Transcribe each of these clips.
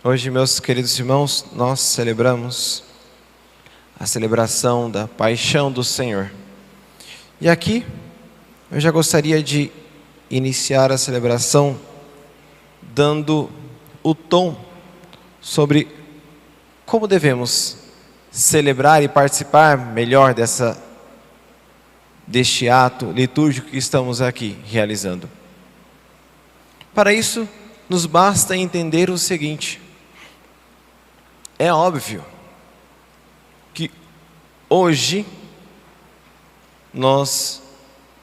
Hoje, meus queridos irmãos, nós celebramos a celebração da Paixão do Senhor. E aqui, eu já gostaria de iniciar a celebração dando o tom sobre como devemos celebrar e participar melhor deste ato litúrgico que estamos aqui realizando. Para isso, nos basta entender o seguinte: é óbvio que hoje nós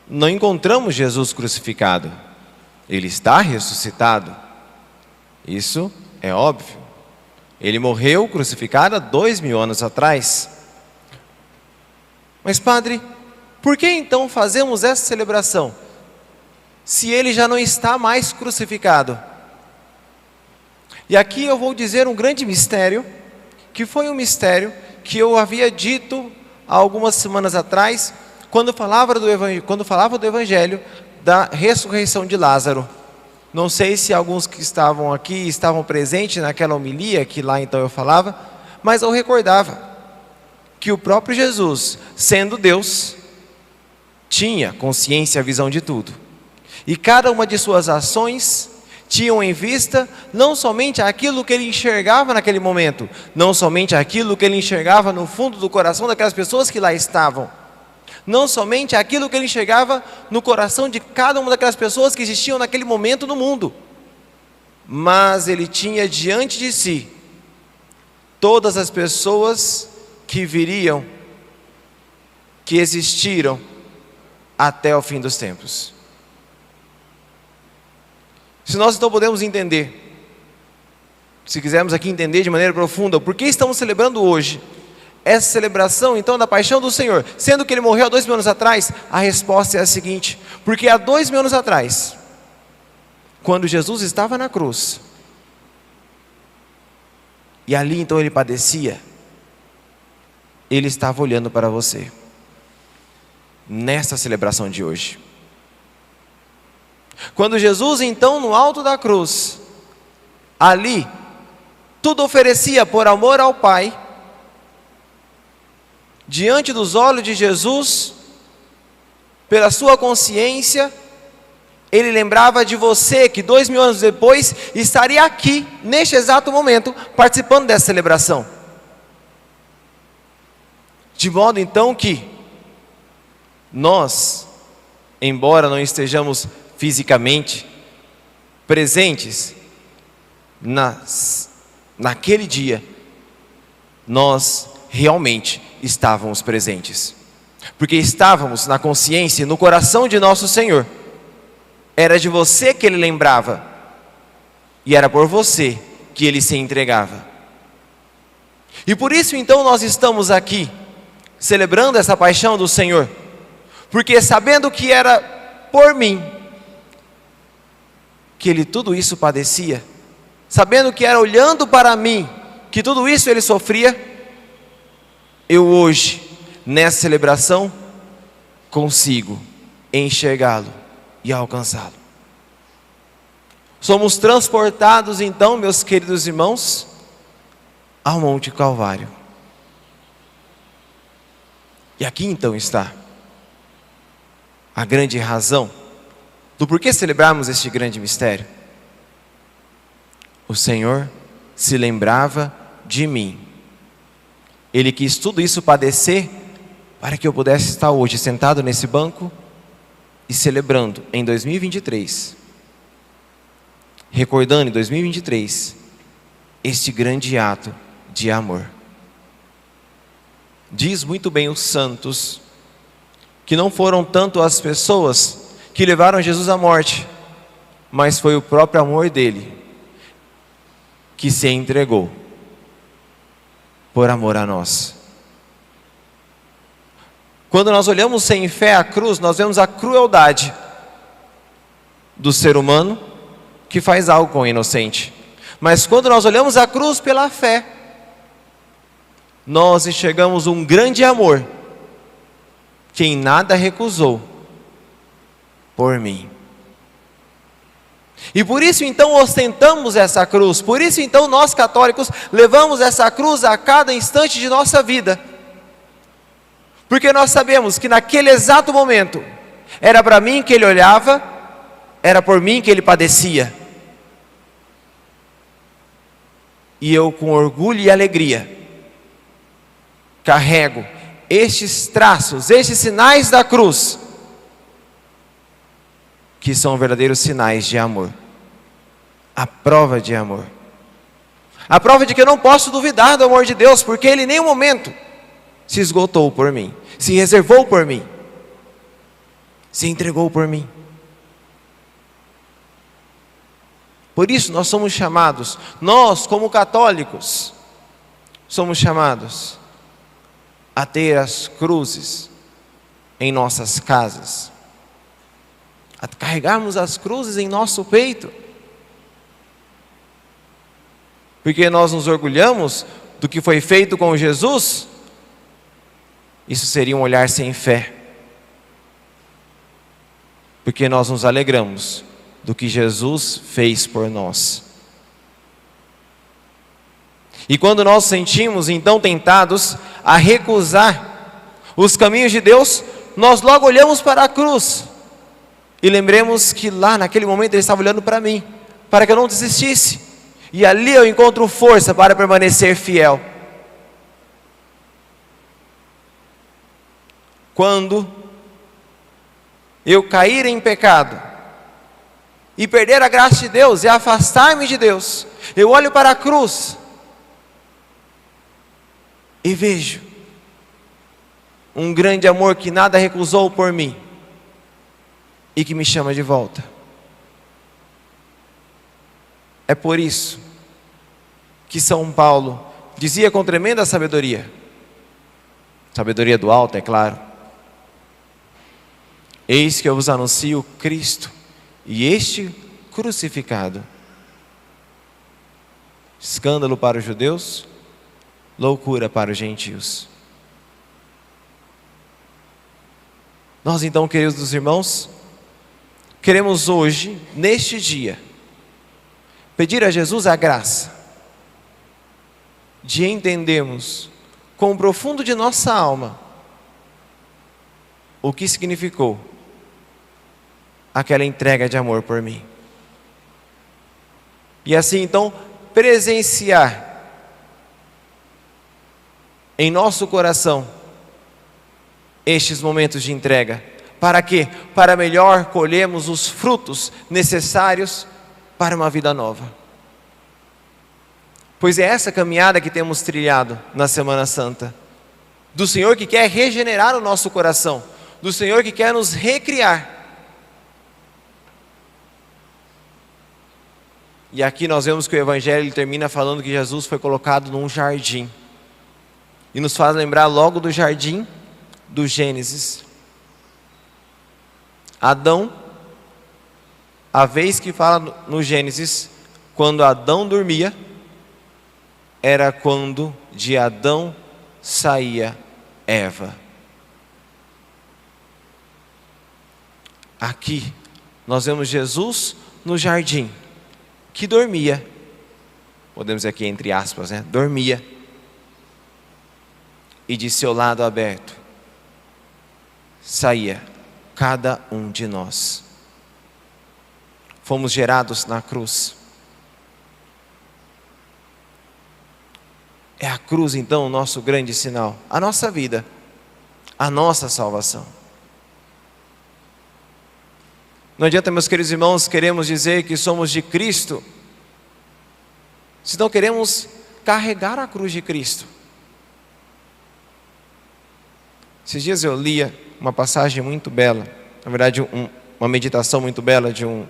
não encontramos Jesus crucificado. Ele está ressuscitado. Isso é óbvio. Ele morreu crucificado há 2000 anos atrás. Mas, padre, por que então fazemos essa celebração, se ele já não está mais crucificado? E aqui eu vou dizer um grande mistério, que foi um mistério que eu havia dito há algumas semanas atrás, quando falava do Evangelho da ressurreição de Lázaro. Não sei se alguns que estavam aqui estavam presentes naquela homilia que lá então eu falava, mas eu recordava que o próprio Jesus, sendo Deus, tinha consciência e visão de tudo. E cada uma de suas ações tinham em vista não somente aquilo que ele enxergava naquele momento, não somente aquilo que ele enxergava no fundo do coração daquelas pessoas que lá estavam, não somente aquilo que ele enxergava no coração de cada uma daquelas pessoas que existiam naquele momento no mundo, mas ele tinha diante de si todas as pessoas que viriam, que existiram até o fim dos tempos. Se nós então podemos entender, se quisermos aqui entender de maneira profunda, por que estamos celebrando hoje essa celebração então da Paixão do Senhor, sendo que ele morreu há 2000 anos atrás, a resposta é a seguinte: porque há 2000 anos atrás, quando Jesus estava na cruz, e ali então ele padecia, ele estava olhando para você, nessa celebração de hoje. Quando Jesus então no alto da cruz, ali, tudo oferecia por amor ao Pai, diante dos olhos de Jesus, pela sua consciência, ele lembrava de você que 2000 anos depois estaria aqui, neste exato momento, participando dessa celebração. De modo então que nós, embora não estejamos fisicamente presentes naquele dia, nós realmente estávamos presentes, porque estávamos na consciência e no coração de nosso Senhor. Era de você que ele lembrava, e era por você que ele se entregava. E por isso então nós estamos aqui celebrando essa paixão do Senhor, porque sabendo que era por mim que ele tudo isso padecia, sabendo que era olhando para mim que tudo isso ele sofria, eu hoje, nessa celebração, consigo enxergá-lo e alcançá-lo. Somos transportados então, meus queridos irmãos, ao Monte Calvário. E aqui então está a grande razão do porquê celebrarmos este grande mistério. O Senhor se lembrava de mim. Ele quis tudo isso padecer para que eu pudesse estar hoje sentado nesse banco e celebrando em 2023, recordando em 2023 este grande ato de amor. Diz muito bem os santos que não foram tanto as pessoas que levaram Jesus à morte, mas foi o próprio amor dele que se entregou por amor a nós. Quando nós olhamos sem fé a cruz, nós vemos a crueldade do ser humano que faz algo com o inocente. Mas quando nós olhamos a cruz pela fé, nós enxergamos um grande amor que em nada recusou por mim. E por isso então ostentamos essa cruz, por isso então nós católicos levamos essa cruz a cada instante de nossa vida. Porque nós sabemos que naquele exato momento, era para mim que ele olhava, era por mim que ele padecia. E eu com orgulho e alegria, carrego estes traços, estes sinais da cruz, que são verdadeiros sinais de amor. A prova de amor. A prova de que eu não posso duvidar do amor de Deus, porque Ele em nenhum momento se esgotou por mim, se reservou por mim, se entregou por mim. Por isso nós somos chamados, nós como católicos, somos chamados a ter as cruzes em nossas casas, a carregarmos as cruzes em nosso peito, porque nós nos orgulhamos do que foi feito com Jesus. Isso seria um olhar sem fé, porque nós nos alegramos do que Jesus fez por nós. E quando nós nos sentimos então tentados a recusar os caminhos de Deus, nós logo olhamos para a cruz e lembremos que lá naquele momento Ele estava olhando para mim, para que eu não desistisse, e ali eu encontro força para permanecer fiel. Quando eu cair em pecado e perder a graça de Deus e afastar-me de Deus, eu olho para a cruz e vejo um grande amor que nada recusou por mim e que me chama de volta. É por isso que São Paulo dizia com tremenda sabedoria, sabedoria do alto, é claro: eis que eu vos anuncio Cristo, e este crucificado. Escândalo para os judeus, loucura para os gentios. Nós então, queridos irmãos, queremos hoje, neste dia, pedir a Jesus a graça de entendermos com o profundo de nossa alma o que significou aquela entrega de amor por mim. E assim então presenciar em nosso coração estes momentos de entrega. Para quê? Para melhor colhermos os frutos necessários para uma vida nova. Pois é essa caminhada que temos trilhado na Semana Santa, do Senhor que quer regenerar o nosso coração, do Senhor que quer nos recriar. E aqui nós vemos que o Evangelho ele termina falando que Jesus foi colocado num jardim, e nos faz lembrar logo do jardim do Gênesis. Adão, a vez que fala no Gênesis, quando Adão dormia, era quando de Adão saía Eva. Aqui nós vemos Jesus no jardim, que dormia, podemos dizer aqui entre aspas, dormia, e de seu lado aberto saía cada um de nós. Fomos gerados na cruz. É a cruz então o nosso grande sinal, a nossa vida, a nossa salvação. Não adianta, meus queridos irmãos, queremos dizer que somos de Cristo, se não queremos carregar a cruz de Cristo. Esses dias eu lia uma passagem muito bela, na verdade uma meditação muito bela de um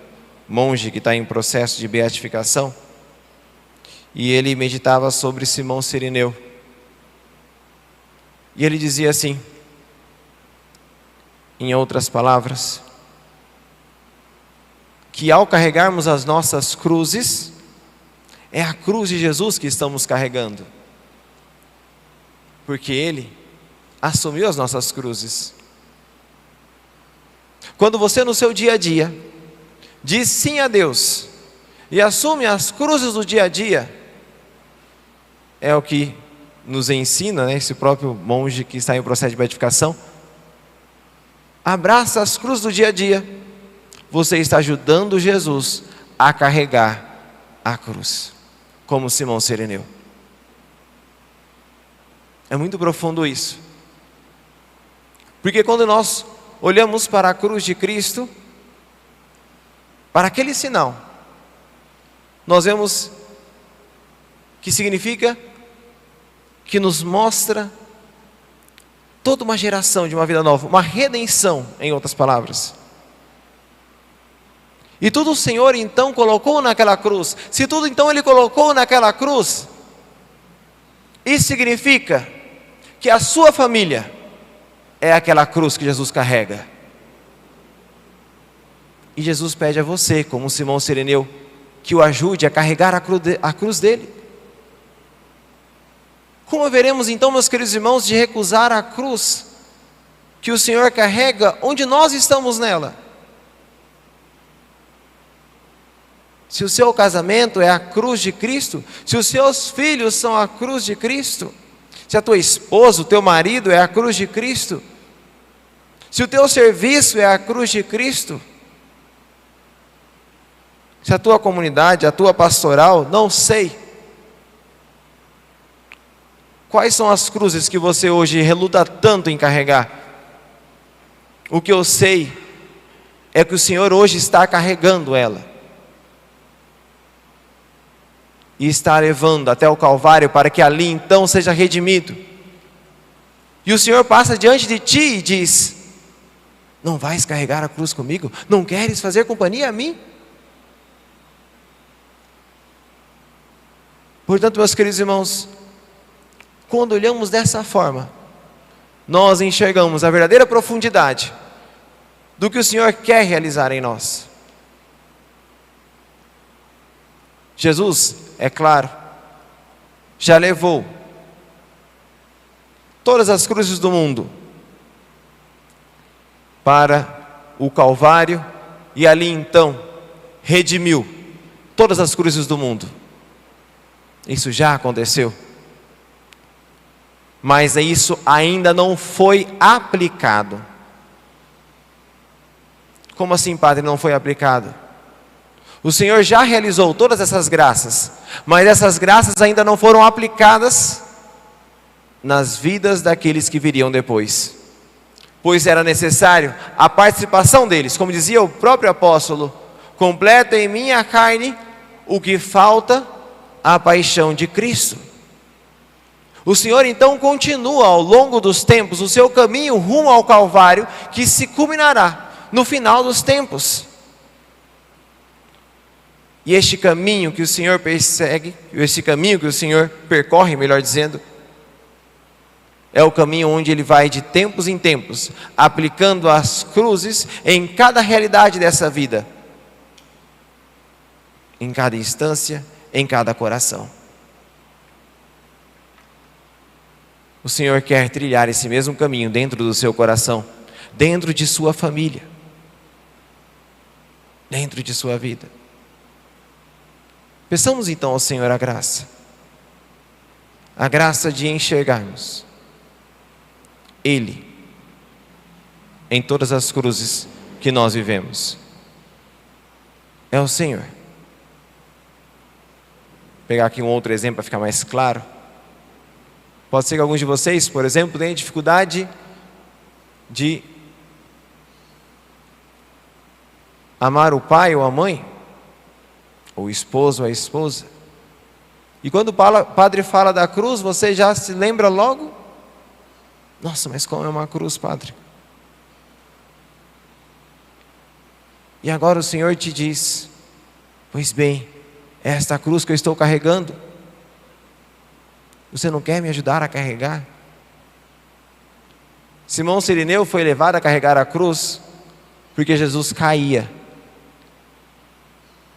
monge que está em processo de beatificação, e ele meditava sobre Simão Sirineu, e ele dizia assim, em outras palavras, que ao carregarmos as nossas cruzes, é a cruz de Jesus que estamos carregando, porque Ele assumiu as nossas cruzes. Quando você no seu dia a dia diz sim a Deus e assume as cruzes do dia a dia, é o que nos ensina, esse próprio monge que está em processo de beatificação, abraça as cruzes do dia a dia, você está ajudando Jesus a carregar a cruz, como Simão Sireneu. É muito profundo isso, porque quando nós olhamos para a cruz de Cristo, para aquele sinal, nós vemos que significa que nos mostra toda uma geração de uma vida nova, uma redenção, em outras palavras. E tudo o Senhor então colocou naquela cruz. Se tudo então Ele colocou naquela cruz, isso significa que a sua família é aquela cruz que Jesus carrega. E Jesus pede a você, como Simão Sireneu, que o ajude a carregar a cruz dele. Como haveremos então, meus queridos irmãos, de recusar a cruz que o Senhor carrega, onde nós estamos nela? Se o seu casamento é a cruz de Cristo, se os seus filhos são a cruz de Cristo, se a tua esposa, o teu marido é a cruz de Cristo, se o teu serviço é a cruz de Cristo, se a tua comunidade, a tua pastoral, não sei. Quais são as cruzes que você hoje reluta tanto em carregar? O que eu sei é que o Senhor hoje está carregando ela. E está levando até o Calvário para que ali então seja redimido. E o Senhor passa diante de ti e diz: não vais carregar a cruz comigo? Não queres fazer companhia a mim? Portanto, meus queridos irmãos, quando olhamos dessa forma, nós enxergamos a verdadeira profundidade do que o Senhor quer realizar em nós. Jesus, é claro, já levou todas as cruzes do mundo para o Calvário e ali então redimiu todas as cruzes do mundo. Isso já aconteceu. Mas isso ainda não foi aplicado. Como assim, Padre, não foi aplicado? O Senhor já realizou todas essas graças, mas essas graças ainda não foram aplicadas nas vidas daqueles que viriam depois. Pois era necessário a participação deles, como dizia o próprio apóstolo: completa em minha carne o que falta a paixão de Cristo. O Senhor então continua ao longo dos tempos o seu caminho rumo ao Calvário, que se culminará no final dos tempos. E este caminho que o Senhor persegue, este caminho que o Senhor percorre, melhor dizendo, é o caminho onde Ele vai de tempos em tempos, aplicando as cruzes em cada realidade dessa vida, em cada instância, em cada coração. O Senhor quer trilhar esse mesmo caminho dentro do seu coração, dentro de sua família, dentro de sua vida. Peçamos então ao Senhor a graça de enxergarmos Ele em todas as cruzes que nós vivemos. É o Senhor. Vou pegar aqui um outro exemplo para ficar mais claro. Pode ser que alguns de vocês, por exemplo, tenham dificuldade de amar o pai ou a mãe, ou o esposo ou a esposa. E quando o padre fala da cruz, você já se lembra logo? Nossa, mas como é uma cruz, Padre? E agora o Senhor te diz: pois bem, é esta cruz que eu estou carregando. Você não quer me ajudar a carregar? Simão Sireneu foi levado a carregar a cruz porque Jesus caía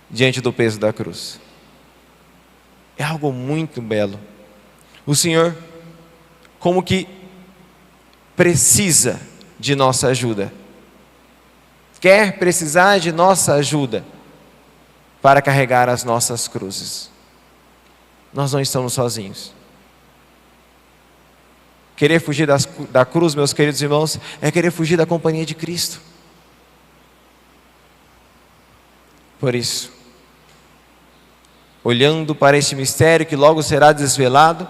diante do peso da cruz. É algo muito belo. O Senhor, como que precisa de nossa ajuda, quer precisar de nossa ajuda para carregar as nossas cruzes. Nós não estamos sozinhos. Querer fugir da cruz, meus queridos irmãos, é querer fugir da companhia de Cristo. Por isso, olhando para este mistério que logo será desvelado,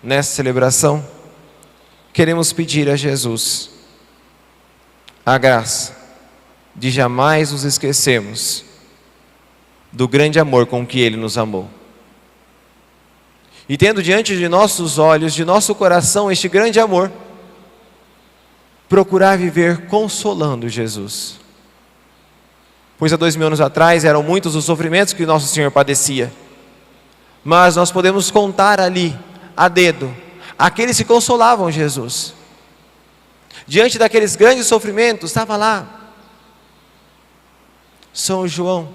nessa celebração, queremos pedir a Jesus a graça de jamais nos esquecermos do grande amor com que Ele nos amou. E tendo diante de nossos olhos, de nosso coração, este grande amor, procurar viver consolando Jesus. Pois há 2000 anos atrás eram muitos os sofrimentos que nosso Senhor padecia. Mas nós podemos contar ali, a dedo, aqueles que consolavam Jesus. Diante daqueles grandes sofrimentos, estava lá São João.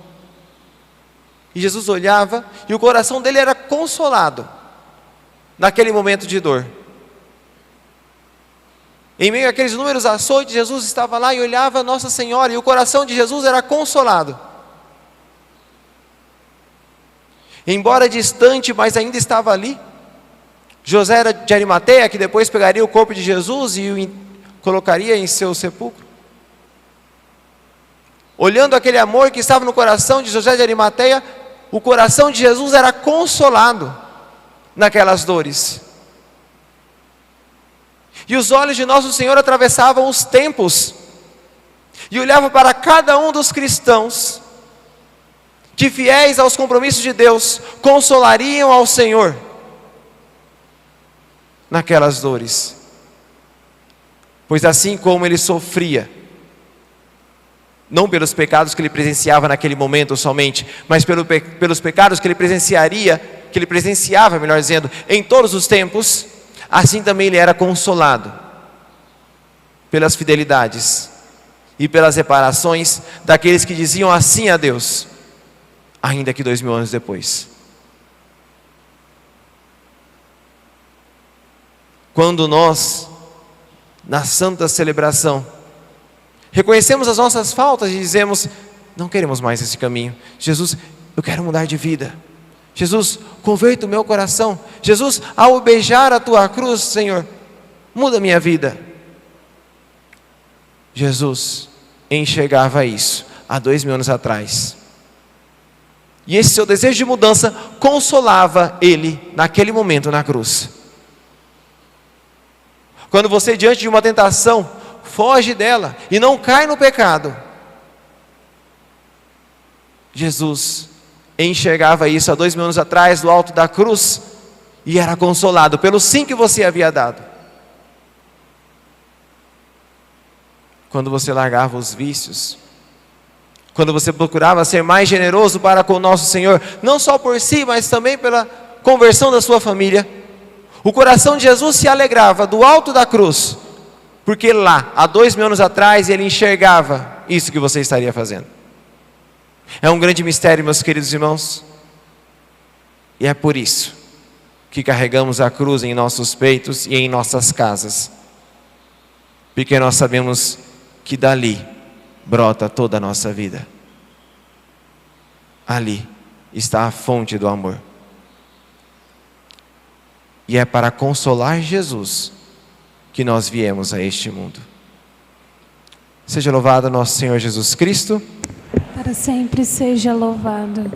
E Jesus olhava e o coração dele era consolado naquele momento de dor. Em meio àqueles inúmeros açoites, Jesus estava lá e olhava Nossa Senhora, e o coração de Jesus era consolado. Embora distante, mas ainda estava ali. José de Arimateia, que depois pegaria o corpo de Jesus e o colocaria em seu sepulcro. Olhando aquele amor que estava no coração de José de Arimateia, o coração de Jesus era consolado naquelas dores. E os olhos de nosso Senhor atravessavam os tempos e olhava para cada um dos cristãos que, fiéis aos compromissos de Deus, consolariam ao Senhor naquelas dores. Pois assim como ele sofria, não pelos pecados que ele presenciava naquele momento somente, mas pelos pecados que ele presenciava, melhor dizendo, em todos os tempos, assim também ele era consolado pelas fidelidades e pelas reparações daqueles que diziam assim a Deus, ainda que 2000 anos depois. Quando nós, na santa celebração, reconhecemos as nossas faltas e dizemos, não queremos mais esse caminho. Jesus, eu quero mudar de vida. Jesus, converta o meu coração. Jesus, ao beijar a tua cruz, Senhor, muda a minha vida. Jesus enxergava isso há 2000 anos atrás. E esse seu desejo de mudança consolava ele naquele momento na cruz. Quando você, diante de uma tentação, foge dela e não cai no pecado, Jesus enxergava isso há 2000 anos atrás, do alto da cruz, e era consolado pelo sim que você havia dado. Quando você largava os vícios, quando você procurava ser mais generoso para com o nosso Senhor, não só por si, mas também pela conversão da sua família, o coração de Jesus se alegrava do alto da cruz, porque lá, há 2000 anos atrás, ele enxergava isso que você estaria fazendo. É um grande mistério, meus queridos irmãos, e é por isso que carregamos a cruz em nossos peitos e em nossas casas, porque nós sabemos que dali brota toda a nossa vida. Ali está a fonte do amor. E é para consolar Jesus que nós viemos a este mundo. Seja louvado nosso Senhor Jesus Cristo. Para sempre seja louvado.